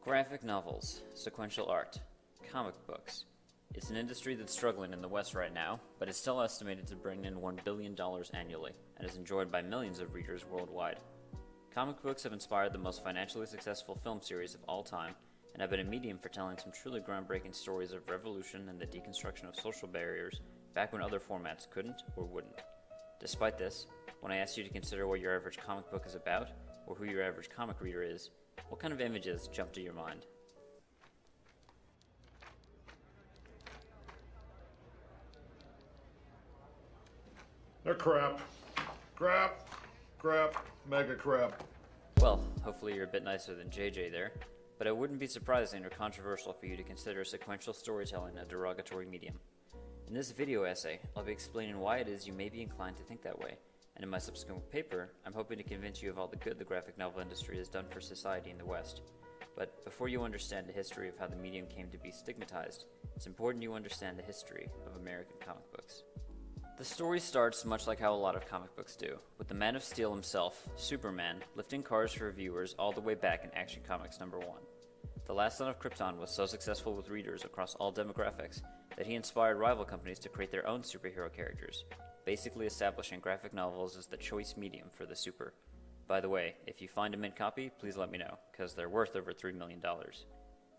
Graphic novels, sequential art, comic books. It's an industry that's struggling in the West right now, but is still estimated to bring in $1 billion annually, and is enjoyed by millions of readers worldwide. Comic books have inspired the most financially successful film series of all time, and have been a medium for telling some truly groundbreaking stories of revolution and the deconstruction of social barriers back when other formats couldn't or wouldn't. Despite this, when I asked you to consider what your average comic book is about, or who your average comic reader is, what kind of images jump to your mind? They're crap. Crap, mega crap. Well, hopefully you're a bit nicer than JJ there, but it wouldn't be surprising or controversial for you to consider sequential storytelling a derogatory medium. In this video essay, I'll be explaining why it is you may be inclined to think that way, and in my subsequent paper, I'm hoping to convince you of all the good the graphic novel industry has done for society in the West. But before you understand the history of how the medium came to be stigmatized, it's important you understand the history of American comic books. The story starts much like how a lot of comic books do, with the Man of Steel himself, Superman, lifting cars for viewers all the way back in Action Comics #1. The Last Son of Krypton was so successful with readers across all demographics that he inspired rival companies to create their own superhero characters, basically establishing graphic novels as the choice medium for the super. By the way, if you find a mint copy, please let me know, because they're worth over $3 million.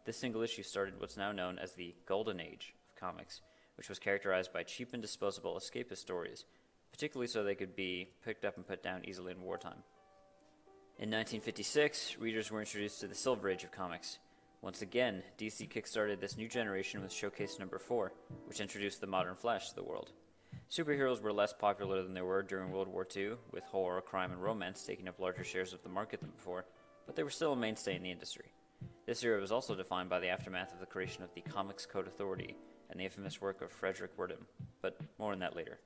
This single issue started what's now known as the Golden Age of comics, which was characterized by cheap and disposable escapist stories, particularly so they could be picked up and put down easily in wartime. In 1956, readers were introduced to the Silver Age of comics. Once again, DC kickstarted this new generation with Showcase number 4, which introduced the modern Flash to the world. Superheroes were less popular than they were during World War II, with horror, crime, and romance taking up larger shares of the market than before, but they were still a mainstay in the industry. This era was also defined by the aftermath of the creation of the Comics Code Authority and the infamous work of Frederick Wertham, but more on that later.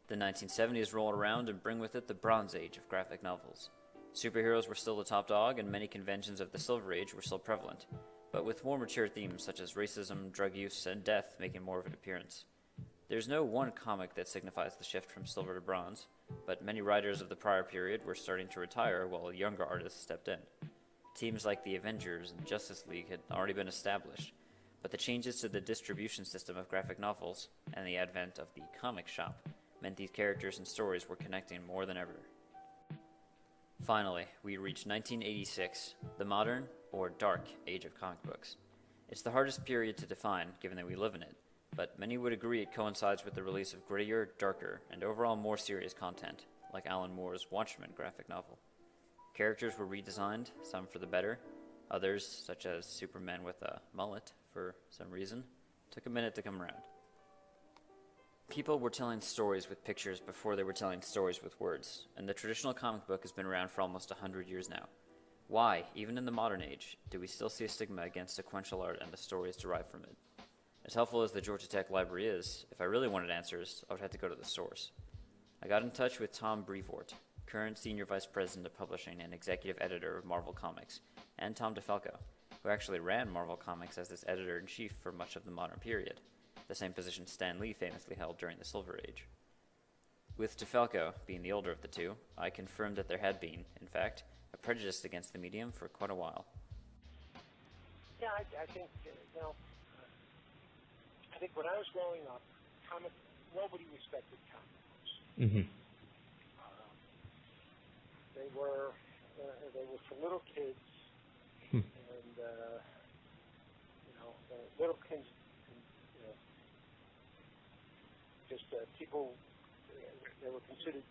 The 1970s roll around and bring with it the Bronze Age of graphic novels. Superheroes were still the top dog, and many conventions of the Silver Age were still prevalent, but with more mature themes such as racism, drug use, and death making more of an appearance. There's no one comic that signifies the shift from silver to bronze, but many writers of the prior period were starting to retire while younger artists stepped in. Teams like the Avengers and Justice League had already been established, but the changes to the distribution system of graphic novels and the advent of the comic shop meant these characters and stories were connecting more than ever. Finally, we reach 1986, the modern, or dark, age of comic books. It's the hardest period to define, given that we live in it, but many would agree it coincides with the release of grittier, darker, and overall more serious content, like Alan Moore's Watchmen graphic novel. Characters were redesigned, some for the better. Others, such as Superman with a mullet, for some reason, took a minute to come around. People were telling stories with pictures before they were telling stories with words, and the traditional comic book has been around for almost 100 years now. Why, even in the modern age, do we still see a stigma against sequential art and the stories derived from it? As helpful as the Georgia Tech library is, if I really wanted answers, I would have to go to the source. I got in touch with Tom Brevoort, current Senior Vice President of Publishing and Executive Editor of Marvel Comics, and Tom DeFalco, who actually ran Marvel Comics as its editor-in-chief for much of the modern period, the same position Stan Lee famously held during the Silver Age. With DeFalco being the older of the two, I confirmed that there had been, in fact, a prejudice against the medium for quite a while. Yeah, I think, I think when I was growing up, nobody respected comic books. Mm-hmm. They were for little kids, and little kids, just people. They were considered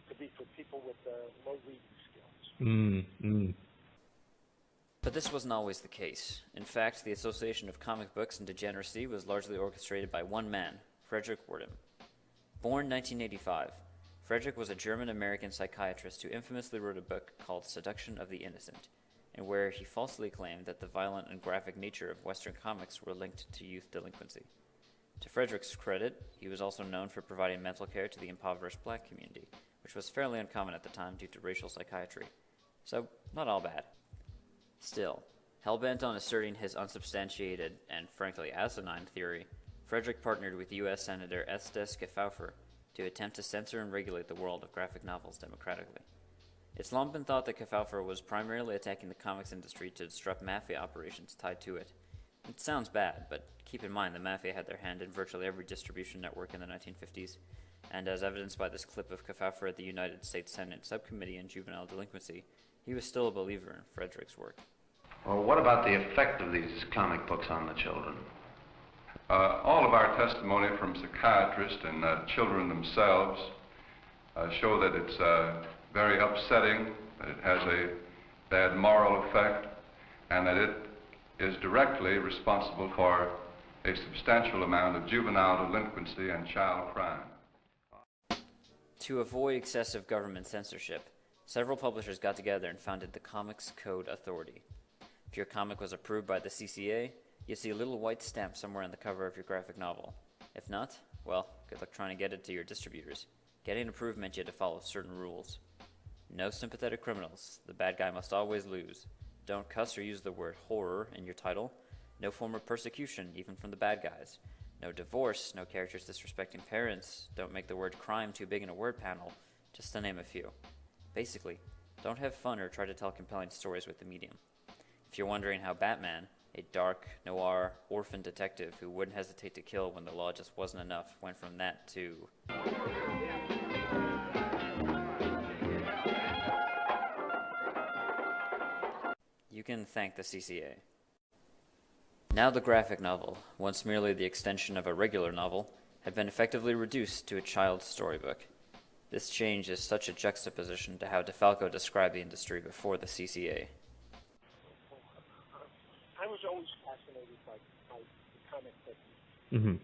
to be for people with low reading skills. Mm-hmm. But this wasn't always the case. In fact, the association of comic books and degeneracy was largely orchestrated by one man, Frederick Wertham. Born 1985, Frederick was a German-American psychiatrist who infamously wrote a book called Seduction of the Innocent, in where he falsely claimed that the violent and graphic nature of Western comics were linked to youth delinquency. To Frederick's credit, he was also known for providing mental care to the impoverished black community, which was fairly uncommon at the time due to racial psychiatry. So, not all bad. Still, hell-bent on asserting his unsubstantiated and frankly asinine theory, Frederick partnered with U.S. Senator Estes Kefauver to attempt to censor and regulate the world of graphic novels democratically. It's long been thought that Kefauver was primarily attacking the comics industry to disrupt mafia operations tied to it. It sounds bad, but keep in mind the mafia had their hand in virtually every distribution network in the 1950s, and as evidenced by this clip of Kefauver at the United States Senate Subcommittee on Juvenile Delinquency, he was still a believer in Frederick's work. Well, what about the effect of these comic books on the children? All of our testimony from psychiatrists and children themselves show that it's very upsetting, that it has a bad moral effect, and that it is directly responsible for a substantial amount of juvenile delinquency and child crime. To avoid excessive government censorship, several publishers got together and founded the Comics Code Authority. If your comic was approved by the CCA, you'd see a little white stamp somewhere on the cover of your graphic novel. If not, well, good luck trying to get it to your distributors. Getting approved meant you had to follow certain rules. No sympathetic criminals. The bad guy must always lose. Don't cuss or use the word horror in your title. No form of persecution, even from the bad guys. No divorce, no characters disrespecting parents. Don't make the word crime too big in a word panel, just to name a few. Basically, don't have fun or try to tell compelling stories with the medium. If you're wondering how Batman, a dark, noir, orphan detective who wouldn't hesitate to kill when the law just wasn't enough, went from that to... you can thank the CCA. Now the graphic novel, once merely the extension of a regular novel, had been effectively reduced to a child's storybook. This change is such a juxtaposition to how DeFalco described the industry before the CCA. I was always fascinated by the comic book. Mm-hmm.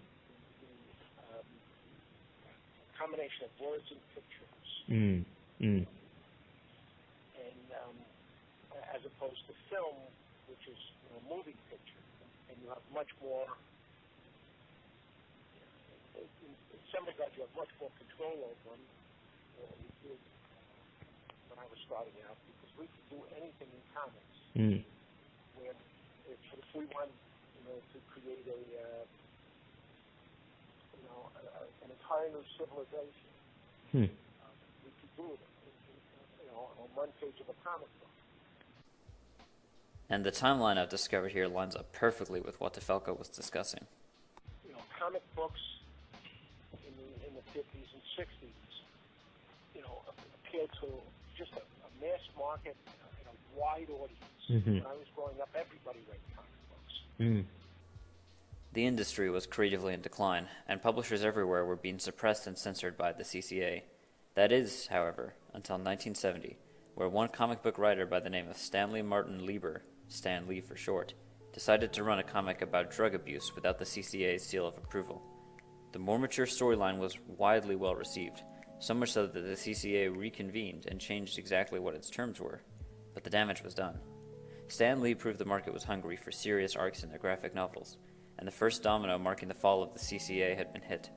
The combination of words and pictures. Mm. And as opposed to film, which is a moving picture, and you have much more. In some regards, you have much more control over them than we did when I was starting out, because we could do anything in comics. Where if we wanted, to create an entire new civilization, we could do it, on one page of a comic book. And the timeline I've discovered here lines up perfectly with what DeFalco was discussing. Comic books in the 50s and 60s, appealed to just a mass market and a wide audience. Mm-hmm. When I was growing up, everybody read comic books. The industry was creatively in decline, and publishers everywhere were being suppressed and censored by the CCA. That is, however, until 1970, where one comic book writer by the name of Stanley Martin Lieber, Stan Lee for short, decided to run a comic about drug abuse without the CCA's seal of approval. The more mature storyline was widely well received, so much so that the CCA reconvened and changed exactly what its terms were, but the damage was done. Stan Lee proved the market was hungry for serious arcs in their graphic novels, and the first domino marking the fall of the CCA had been hit.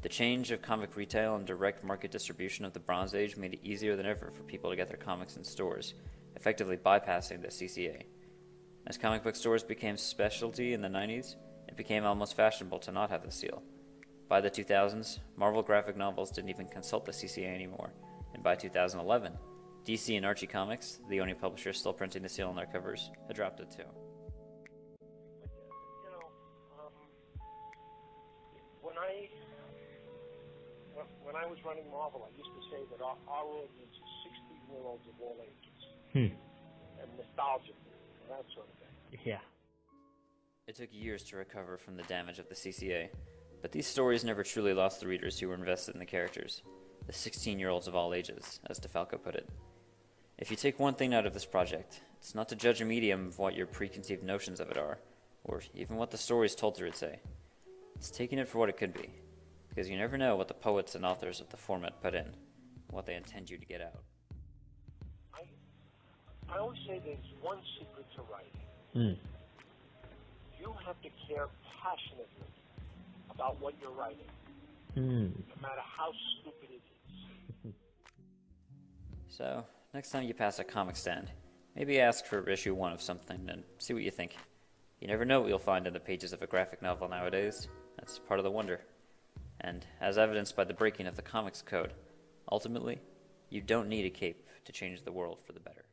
The change of comic retail and direct market distribution of the Bronze Age made it easier than ever for people to get their comics in stores, effectively bypassing the CCA. As comic book stores became specialty in the 90s, it became almost fashionable to not have the seal. By the 2000s, Marvel graphic novels didn't even consult the CCA anymore, and by 2011, DC and Archie Comics, the only publisher still printing the seal on their covers, had dropped it too. When I was running Marvel, I used to say that our audience is 16-year-olds of all ages. And nostalgia, and that sort of thing. Yeah. It took years to recover from the damage of the CCA, but these stories never truly lost the readers who were invested in the characters. The 16-year-olds of all ages, as DeFalco put it. If you take one thing out of this project, it's not to judge a medium of what your preconceived notions of it are, or even what the stories told through it say. It's taking it for what it could be, because you never know what the poets and authors of the format put in, what they intend you to get out. I always say there's one secret to writing. You have to care passionately about what you're writing, no matter how stupid it is. So, next time you pass a comic stand, maybe ask for issue 1 of something and see what you think. You never know what you'll find in the pages of a graphic novel nowadays. That's part of the wonder. And as evidenced by the breaking of the Comics Code, ultimately, you don't need a cape to change the world for the better.